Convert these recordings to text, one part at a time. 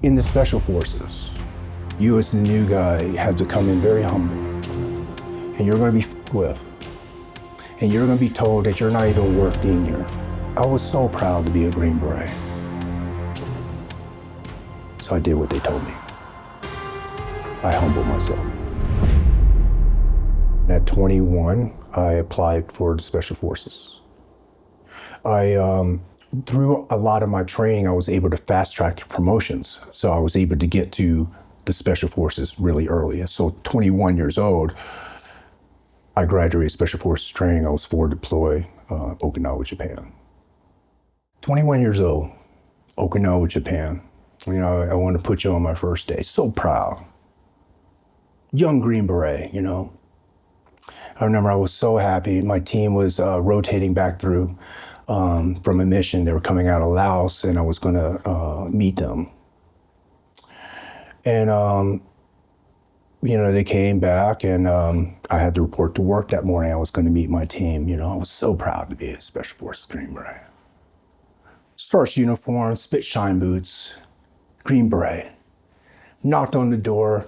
In the Special Forces, you as the new guy have to come in very humble, and you're going to be with, and you're going to be told that you're not even worth being here. I was so proud to be a Green Beret. So I did what they told me. I humbled myself. At 21, I applied for the Special Forces. Through a lot of my training, I was able to fast track promotions. So I was able to get to the Special Forces really early. So 21 years old, I graduated Special Forces training. I was forward deployed, Okinawa, Japan. 21 years old, Okinawa, Japan. I want to put you on my first day. So proud. Young Green Beret, I remember I was so happy. My team was rotating back through from a mission. They were coming out of Laos, and I was going to meet them. And, they came back, and I had to report to work that morning. I was going to meet my team. I was so proud to be a Special Forces Green Beret. Starch uniform, spit shine boots, Green Beret. Knocked on the door,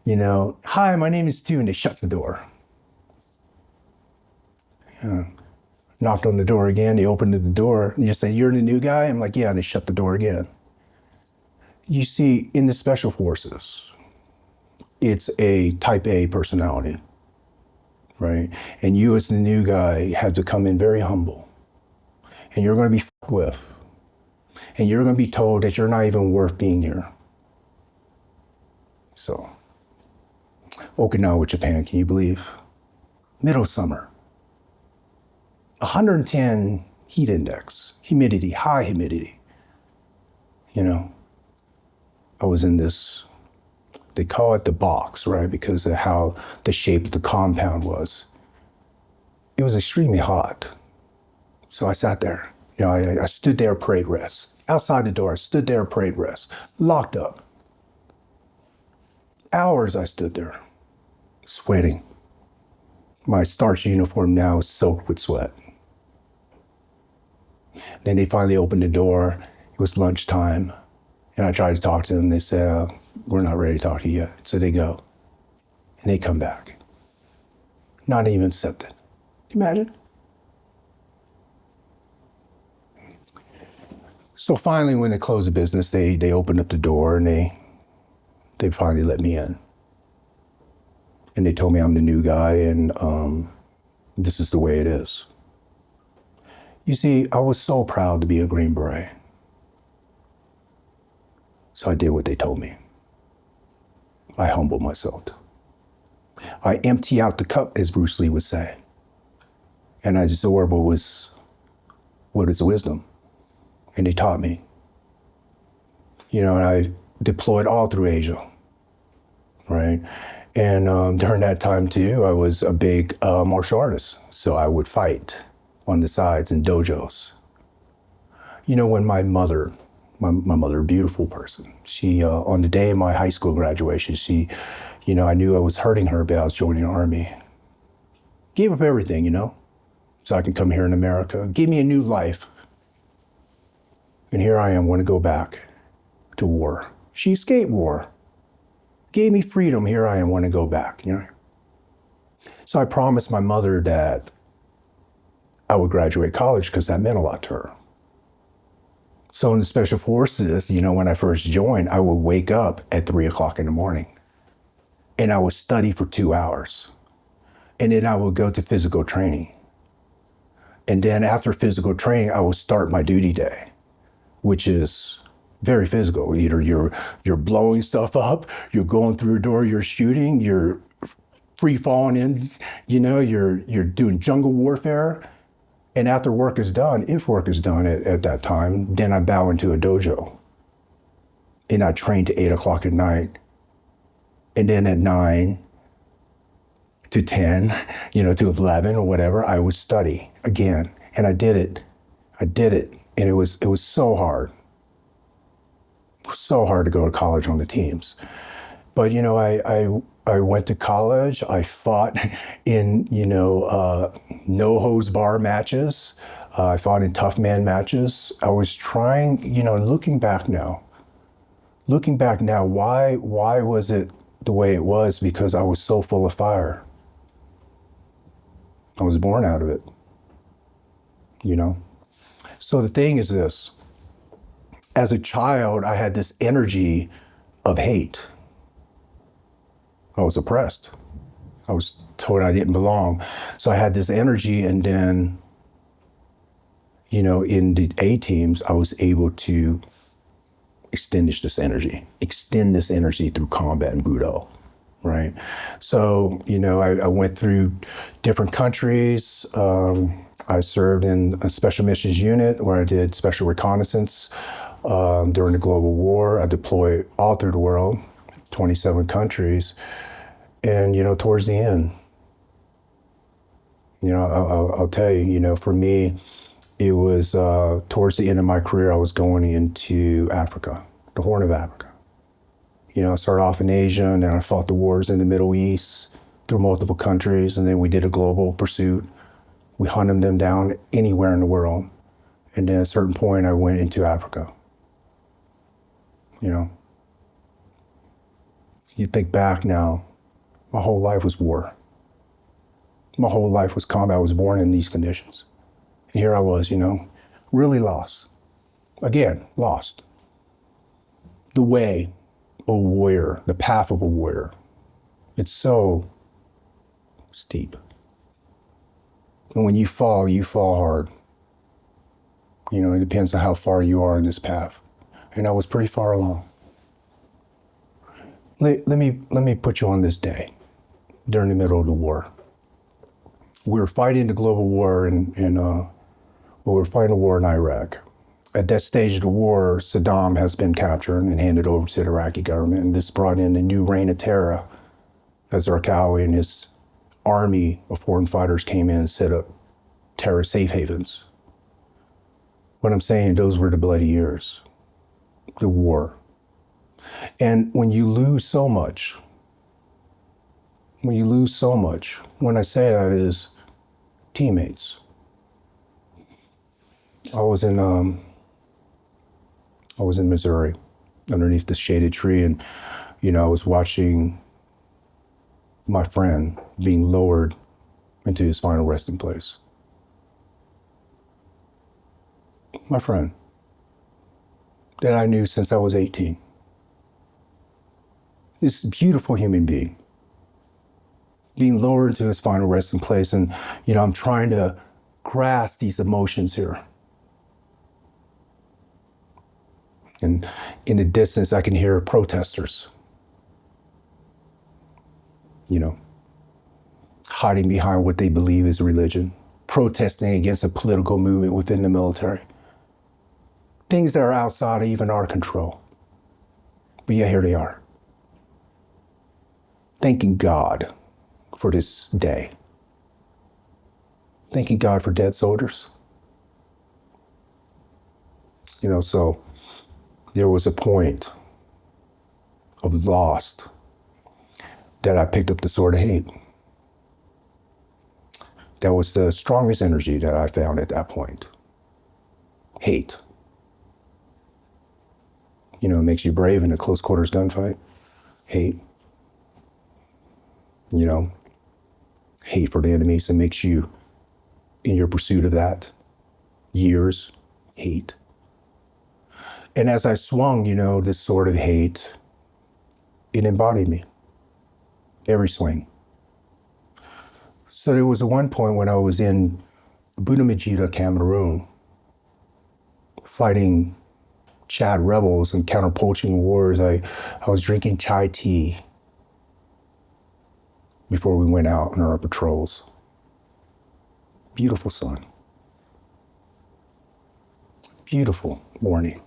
hi, my name is Tu, and they shut the door. Knocked on the door again, they opened the door, and you say, you're the new guy? I'm like, yeah, and they shut the door again. You see, in the Special Forces, it's a type A personality, right? And you as the new guy have to come in very humble, and you're going to be with, and you're going to be told that you're not even worth being here. So, Okinawa, Japan, can you believe? Middle of summer. 110 heat index, humidity, high humidity. I was in this, they call it the box, right? Because of how the shape of the compound was. It was extremely hot. So I sat there. I stood there, parade rest. Outside the door, I stood there, parade rest. Locked up. Hours I stood there, sweating. My starch uniform now is soaked with sweat. Then they finally opened the door. It was lunchtime. And I tried to talk to them. They said, we're not ready to talk to you yet. So they go. And they come back. Not even accepted. Can you imagine? So finally, when they closed the business, they opened up the door and they finally let me in. And they told me I'm the new guy and this is the way it is. You see, I was so proud to be a Green Beret. So I did what they told me. I humbled myself. I empty out the cup, as Bruce Lee would say. And I absorb what is wisdom. And they taught me. And I deployed all through Asia, right? And during that time too, I was a big martial artist. So I would fight on the sides in dojos. When my mother, a beautiful person, she, on the day of my high school graduation, she, I knew I was hurting her, but I was joining the Army. Gave up everything, so I can come here in America. Give me a new life. And here I am, want to go back to war. She escaped war. Gave me freedom, here I am, want to go back, So I promised my mother that I would graduate college because that meant a lot to her. So in the Special Forces, when I first joined, I would wake up at 3 o'clock in the morning and I would study for 2 hours. And then I would go to physical training. And then after physical training, I would start my duty day, which is very physical. Either you're blowing stuff up, you're going through a door, you're shooting, you're free falling in, you're doing jungle warfare. And after work is done, if work is done at that time, then I bow into a dojo. And I train to 8 o'clock at night. And then at 9 to 10, to 11 or whatever, I would study again. And I did it. And it was so hard. So hard to go to college on the teams. But, I went to college. I fought in, no hose bar matches. I fought in tough man matches. I was trying, looking back now, Looking back now, why was it the way it was? Because I was so full of fire. I was born out of it, you know? So the thing is this, as a child, I had this energy of hate. I was oppressed. I was told I didn't belong. So I had this energy, and then, in the A teams, I was able to extend this energy through combat and Budo, right? So, I went through different countries. I served in a special missions unit where I did special reconnaissance during the global war. I deployed all through the world, 27 countries. And, towards the end, I'll tell you, for me, it was towards the end of my career, I was going into Africa, the Horn of Africa. I started off in Asia, and then I fought the wars in the Middle East through multiple countries, and then we did a global pursuit. We hunted them down anywhere in the world. And then at a certain point, I went into Africa. You think back now, my whole life was war. My whole life was combat. I was born in these conditions. And here I was, really lost. Again, lost. The way of a warrior, the path of a warrior, it's so steep. And when you fall hard. It depends on how far you are in this path. And I was pretty far along. Let me put you on this day during the middle of the war. We were fighting the global war we were fighting a war in Iraq. At that stage of the war, Saddam has been captured and handed over to the Iraqi government, and this brought in a new reign of terror as Zarqawi and his army of foreign fighters came in and set up terror safe havens. What I'm saying, those were the bloody years, the war. And when you lose so much, when I say that is teammates. I was in Missouri, underneath the shaded tree, and I was watching my friend being lowered into his final resting place. My friend that I knew since I was 18. This beautiful human being being lowered into his final resting place, and I'm trying to grasp these emotions here. And in the distance, I can hear protesters, hiding behind what they believe is religion, protesting against a political movement within the military. Things that are outside of even our control. But yet here they are. Thanking God for this day. Thanking God for dead soldiers. So there was a point of lost that I picked up the sword of hate. That was the strongest energy that I found at that point. Hate. It makes you brave in a close quarters gunfight. Hate. Hate for the enemies. It makes you, in your pursuit of that, years, hate. And as I swung, this sword of hate, it embodied me. Every swing. So there was one point when I was in Bunamajita, Cameroon, fighting Chad rebels and counter-poaching wars. I was drinking chai tea before we went out on our patrols. Beautiful sun. Beautiful morning.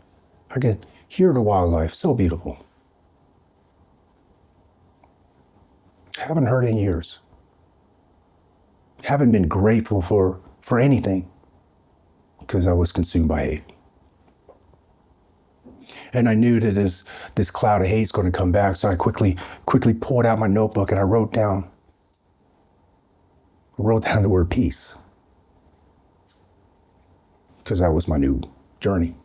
I could hear the wildlife, so beautiful. Haven't heard in years. Haven't been grateful for anything because I was consumed by hate. And I knew that this cloud of hate is going to come back, so I quickly pulled out my notebook and I wrote down the word peace. Because that was my new journey.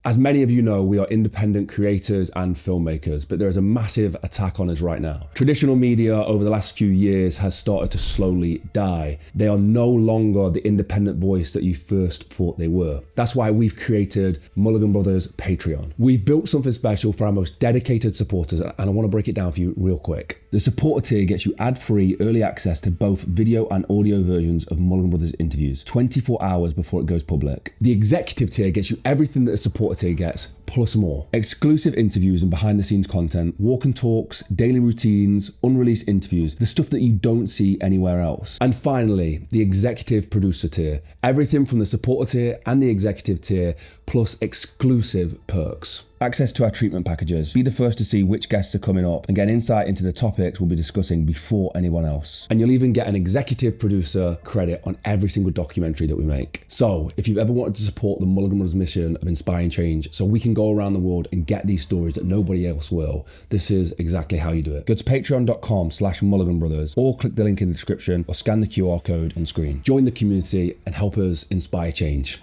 As many of you know, we are independent creators and filmmakers, but there is a massive attack on us right now. Traditional media over the last few years has started to slowly die. They are no longer the independent voice that you first thought they were. That's why we've created Mulligan Brothers Patreon. We've built something special for our most dedicated supporters, and I want to break it down for you real quick. The supporter tier gets you ad-free early access to both video and audio versions of Mulligan Brothers interviews 24 hours before it goes public. The executive tier gets you everything that a supporter tier gets, plus more. Exclusive interviews and behind the scenes content, walk and talks, daily routines, unreleased interviews, the stuff that you don't see anywhere else. And finally, the executive producer tier. Everything from the supporter tier and the executive tier, plus exclusive perks. Access to our treatment packages. Be the first to see which guests are coming up and get insight into the topics we'll be discussing before anyone else. And you'll even get an executive producer credit on every single documentary that we make. So if you've ever wanted to support the Mulligan Brothers mission of inspiring change so we can go around the world and get these stories that nobody else will, this is exactly how you do it. Go to patreon.com/Mulligan Brothers or click the link in the description or scan the QR code on screen. Join the community and help us inspire change.